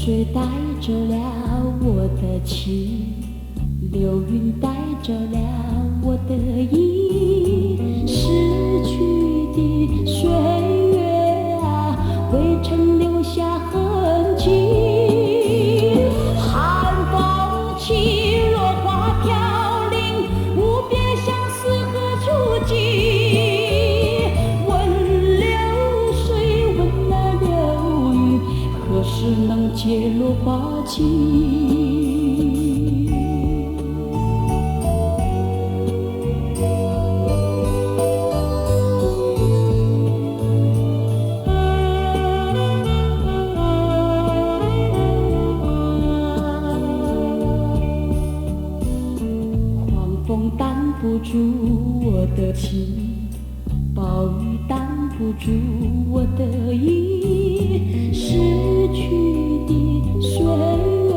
水带走了我的情，流云带走了我的意，逝去的岁月啊，未曾留下痕迹。寒风起，落花飘零，无边相思何处寄？问流水，问那流云，何时能解落花期？风挡不住我的情，暴雨挡不住我的意，逝去的岁月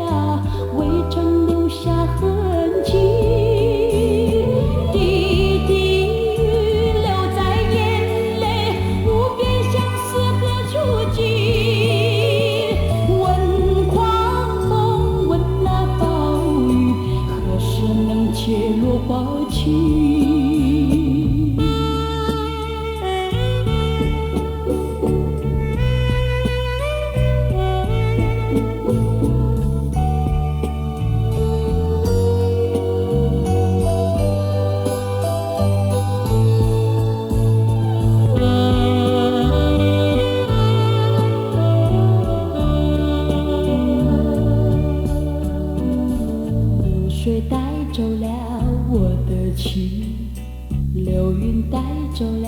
啊，未曾留下痕迹。滴滴雨流在眼泪，无边相思何处寄？问狂风，问那暴雨，何时能解落花期？水带走了我的情，流云带走了